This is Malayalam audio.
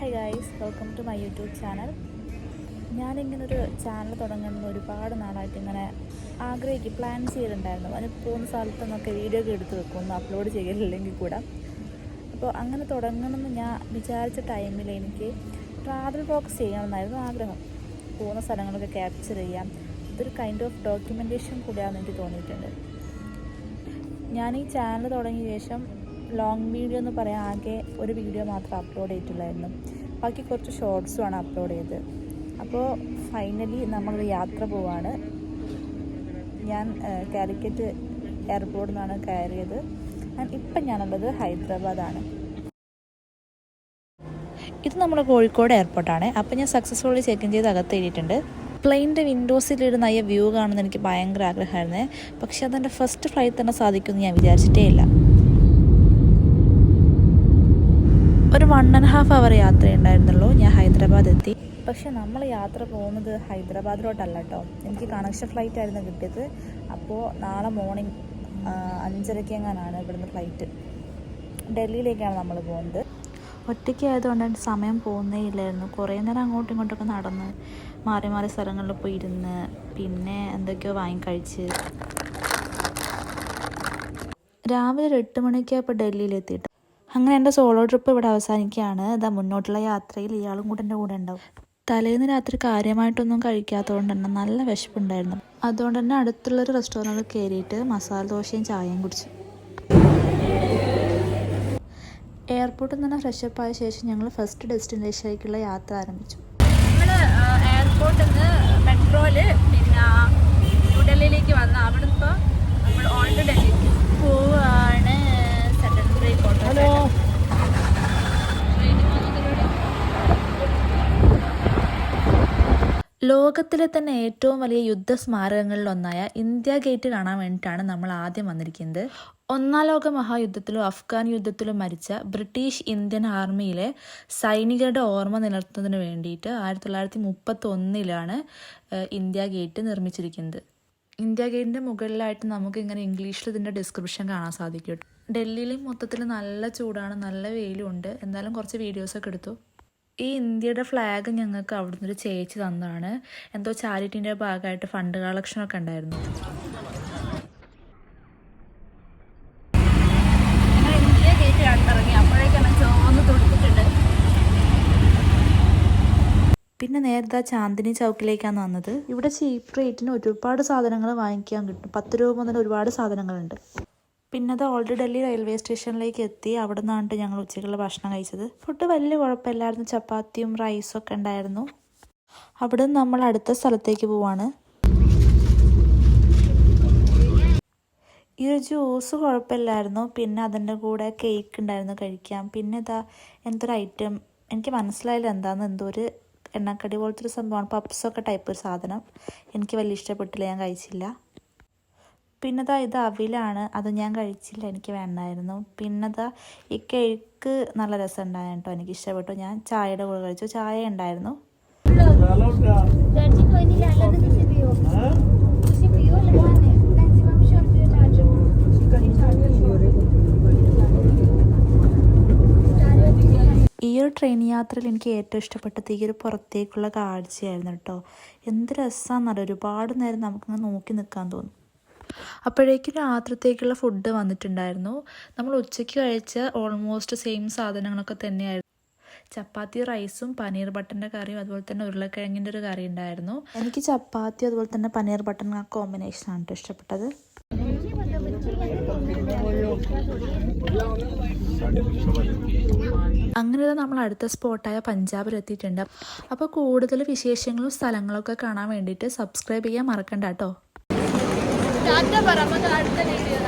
Hi guys, welcome to my YouTube channel. ഞാനിങ്ങനൊരു ചാനൽ തുടങ്ങുന്ന ഒരുപാട് നാളായിട്ട് ഇങ്ങനെ പ്ലാൻ ചെയ്തിട്ടുണ്ടായിരുന്നു. അതിന് പോകുന്ന സ്ഥലത്തു നിന്നൊക്കെ വീഡിയോ ഒക്കെ എടുത്ത് വെക്കും, ഒന്ന് അപ്ലോഡ് ചെയ്യലില്ലെങ്കിൽ കൂടെ. അപ്പോൾ അങ്ങനെ തുടങ്ങണമെന്ന് ഞാൻ വിചാരിച്ച ടൈമിൽ എനിക്ക് ട്രാവൽ വ്ളോഗ്സ് ചെയ്യണമെന്നായിരുന്നു ആഗ്രഹം. പോകുന്ന സ്ഥലങ്ങളൊക്കെ ക്യാപ്ചർ ചെയ്യാം. ഇതൊരു കൈൻഡ് ഓഫ് ഡോക്യുമെൻറ്റേഷൻ കൂടിയാണെന്ന് എനിക്ക് തോന്നിയിട്ടുണ്ട്. ഞാൻ ഈ ചാനൽ തുടങ്ങിയ ശേഷം ലോങ് വീഡിയോ എന്ന് പറയാൻ ആകെ ഒരു വീഡിയോ മാത്രം അപ്ലോഡ് ചെയ്തിട്ടുള്ളായിരുന്നു. ബാക്കി കുറച്ച് ഷോർട്സുമാണ് അപ്ലോഡ് ചെയ്തത്. അപ്പോൾ ഫൈനലി നമ്മളൊരു യാത്ര പോവാണ്. ഞാൻ കാലിക്കറ്റ് എയർപോർട്ടിൽ നിന്നാണ് കയറിയത്. ഇപ്പം ഞാനുള്ളത് ഹൈദരാബാദാണ്. ഇത് നമ്മുടെ കോഴിക്കോട് എയർപോർട്ടാണ്. അപ്പോൾ ഞാൻ സക്സസ്ഫുള്ളി ചെക്ക് ഇൻ ചെയ്ത് അകത്ത് എത്തിയിട്ടുണ്ട്. പ്ലെയിനിൻ്റെ വിൻഡോസിലിരുന്ന ഈ വ്യൂ കാണുന്നത് എനിക്ക് ഭയങ്കര ആഗ്രഹമായിരുന്നേ. പക്ഷേ അതെൻ്റെ ഫസ്റ്റ് ഫ്ലൈറ്റ് തന്നെ സാധിക്കുമെന്ന് ഞാൻ വിചാരിച്ചിട്ടേ ഇല്ല. ഒരു 1.5 hour യാത്രയുണ്ടായിരുന്നുള്ളൂ. ഞാൻ ഹൈദരാബാദ് എത്തി. പക്ഷെ നമ്മൾ യാത്ര പോകുന്നത് ഹൈദരാബാദിലോട്ടല്ല കേട്ടോ. എനിക്ക് കണക്ഷൻ ഫ്ലൈറ്റ് ആയിരുന്നു കിട്ടിയത്. അപ്പോൾ നാളെ മോർണിംഗ് 5:30 എങ്ങാനാണ് ഇവിടുന്ന് ഫ്ലൈറ്റ്. ഡൽഹിയിലേക്കാണ് നമ്മൾ പോകുന്നത്. ഒറ്റയ്ക്ക് ആയതുകൊണ്ട് സമയം പോകുന്നേ ഇല്ലായിരുന്നു. കുറേ നേരം അങ്ങോട്ടും ഇങ്ങോട്ടൊക്കെ നടന്ന് മാറി മാറി സ്ഥലങ്ങളിൽ പോയി ഇരുന്ന് പിന്നെ എന്തൊക്കെയോ വാങ്ങിക്കഴിച്ച് രാവിലെ ഒരു 8 മണിക്കായപ്പോൾ ഡൽഹിയിലെത്തിയിട്ട് അങ്ങനെ എൻ്റെ സോളോ ട്രിപ്പ് ഇവിടെ അവസാനിക്കുകയാണ്. ഇതാ മുന്നോട്ടുള്ള യാത്രയിൽ ഇയാളും കൂടെ എൻ്റെ കൂടെ ഉണ്ടാവും. തലേന്ന് രാത്രി കാര്യമായിട്ടൊന്നും കഴിക്കാത്തതുകൊണ്ട് തന്നെ നല്ല വിശപ്പുണ്ടായിരുന്നു. അതുകൊണ്ട് തന്നെ അടുത്തുള്ളൊരു റെസ്റ്റോറൻറ്റിൽ കയറിയിട്ട് മസാല ദോശയും ചായയും കുടിച്ചു. എയർപോർട്ടിൽ നിന്ന് ഫ്രഷപ്പ് ആയ ശേഷം ഞങ്ങൾ ഫസ്റ്റ് ഡെസ്റ്റിനേഷനിലേക്കുള്ള യാത്ര ആരംഭിച്ചു. നമ്മൾ എയർപോർട്ടിൽ നിന്ന് മെട്രോയിൽ പിന്നെ ന്യൂഡൽഹിയിലേക്ക് വന്ന അവിടെ ഇപ്പോൾ നമ്മൾ ഓൾറെഡി ഡൽഹിക്ക് പോവാണ്. ലോകത്തിലെ തന്നെ ഏറ്റവും വലിയ യുദ്ധസ്മാരകങ്ങളിലൊന്നായ ഇന്ത്യ ഗേറ്റ് കാണാൻ വേണ്ടിയിട്ടാണ് നമ്മൾ ആദ്യം വന്നിരിക്കുന്നത്. 1ാം ലോക മഹായുദ്ധത്തിലും അഫ്ഗാൻ യുദ്ധത്തിലും മരിച്ച ബ്രിട്ടീഷ് ഇന്ത്യൻ ആർമിയിലെ സൈനികരുടെ ഓർമ്മ നിലനിർത്തുന്നതിന് വേണ്ടിയിട്ട് 1931 ഇന്ത്യ ഗേറ്റ് നിർമ്മിച്ചിരിക്കുന്നത്. ഇന്ത്യ ഗേറ്റിൻ്റെ മുകളിലായിട്ട് നമുക്ക് ഇങ്ങനെ ഇംഗ്ലീഷിൽ ഇതിൻ്റെ ഡിസ്ക്രിപ്ഷൻ കാണാൻ സാധിക്കും. ഡൽഹിയിൽ മൊത്തത്തിൽ നല്ല ചൂടാണ്, നല്ല വെയിലും ഉണ്ട്. എന്തായാലും കുറച്ച് വീഡിയോസൊക്കെ എടുത്തു. ഈ ഇന്ത്യയുടെ ഫ്ലാഗ് ഞങ്ങൾക്ക് അവിടെ നിന്നൊരു ചേച്ചി തന്നതാണ്. എന്തോ ചാരിറ്റീൻ്റെ ഭാഗമായിട്ട് ഫണ്ട് കളക്ഷനൊക്കെ ഉണ്ടായിരുന്നു. ഇന്ത്യ ഗേറ്റ് കണ്ടിറങ്ങി അപ്പോഴേക്കാണ് ചോന്ന് തുടിച്ചിട്ടുണ്ട്. പിന്നെ നേരത്തെ ചാന്ദിനി ചൗക്കിലേക്കാണ് വന്നത്. ഇവിടെ ചീപ്പ് റേറ്റിന് ഒരുപാട് സാധനങ്ങൾ വാങ്ങിക്കാൻ കിട്ടും. 10 രൂപ മുതൽ ഒരുപാട് സാധനങ്ങളുണ്ട്. പിന്നെ അത് ഓൾഡ് ഡൽഹി റെയിൽവേ സ്റ്റേഷനിലേക്ക് എത്തി. അവിടെ നിന്നാണ് ഞങ്ങൾ ഉച്ചയ്ക്കുള്ള ഭക്ഷണം കഴിച്ചത്. ഫുഡ് വലിയ കുഴപ്പമില്ലായിരുന്നു. ചപ്പാത്തിയും റൈസും ഒക്കെ ഉണ്ടായിരുന്നു. അവിടെ നിന്ന് നമ്മൾ അടുത്ത സ്ഥലത്തേക്ക് പോവാണ്. ഈ ഒരു ജ്യൂസ് കുഴപ്പമില്ലായിരുന്നു. പിന്നെ അതിൻ്റെ കൂടെ കേക്ക് ഉണ്ടായിരുന്നു കഴിക്കാം. പിന്നെ ഇതാ എന്തൊരു ഐറ്റം എനിക്ക് മനസ്സിലായില്ല എന്താണെന്ന്. എന്തോ ഒരു എണ്ണക്കടി പോലത്തെ ഒരു സംഭവമാണ്. പപ്സൊക്കെ ടൈപ്പ് ഒരു സാധനം. എനിക്ക് വലിയ ഇഷ്ടപ്പെട്ടില്ല, ഞാൻ കഴിച്ചില്ല. പിന്നെ ഇത് അവിലാണ്. അത് ഞാൻ കഴിച്ചില്ല, എനിക്ക് വേണ്ടായിരുന്നു. പിന്നെ ഈ കേക്ക് നല്ല രസം ഉണ്ടായിരുന്നു കേട്ടോ, എനിക്ക് ഇഷ്ടപ്പെട്ടു. ഞാൻ ചായയുടെ കൂടെ കഴിച്ചു. ചായ ഉണ്ടായിരുന്നു. ഈ ഒരു ട്രെയിൻ യാത്രയിൽ എനിക്ക് ഏറ്റവും ഇഷ്ടപ്പെട്ടത് ഈ ഒരു പുറത്തേക്കുള്ള കാഴ്ചയായിരുന്നു കേട്ടോ. എന്ത് രസമാണെന്നറിയാം. ഒരുപാട് നേരം നമുക്കിങ്ങനെ നോക്കി നിൽക്കാൻ തോന്നും. അപ്പോഴേക്കും രാത്രിത്തേക്കുള്ള ഫുഡ് വന്നിട്ടുണ്ടായിരുന്നു. നമ്മൾ ഉച്ചയ്ക്ക് കഴിച്ച ഓൾമോസ്റ്റ് സെയിം സാധനങ്ങളൊക്കെ തന്നെയായിരുന്നു. ചപ്പാത്തി റൈസും പനീർ ബട്ടറിൻ്റെ കറിയും അതുപോലെ തന്നെ ഉരുളക്കിഴങ്ങിൻ്റെ ഒരു കറി ഉണ്ടായിരുന്നു. എനിക്ക് ചപ്പാത്തി അതുപോലെ തന്നെ പനീർ ബട്ടറിന് ആ കോമ്പിനേഷനാണ് കേട്ടോ ഇഷ്ടപ്പെട്ടത്. അങ്ങനെ നമ്മൾ അടുത്ത സ്പോട്ടായ പഞ്ചാബിലെത്തിയിട്ടുണ്ട്. അപ്പോൾ കൂടുതൽ വിശേഷങ്ങളും സ്ഥലങ്ങളൊക്കെ കാണാൻ വേണ്ടിയിട്ട് സബ്സ്ക്രൈബ് ചെയ്യാൻ മറക്കണ്ട കേട്ടോ. അടുത്ത വീഡിയോ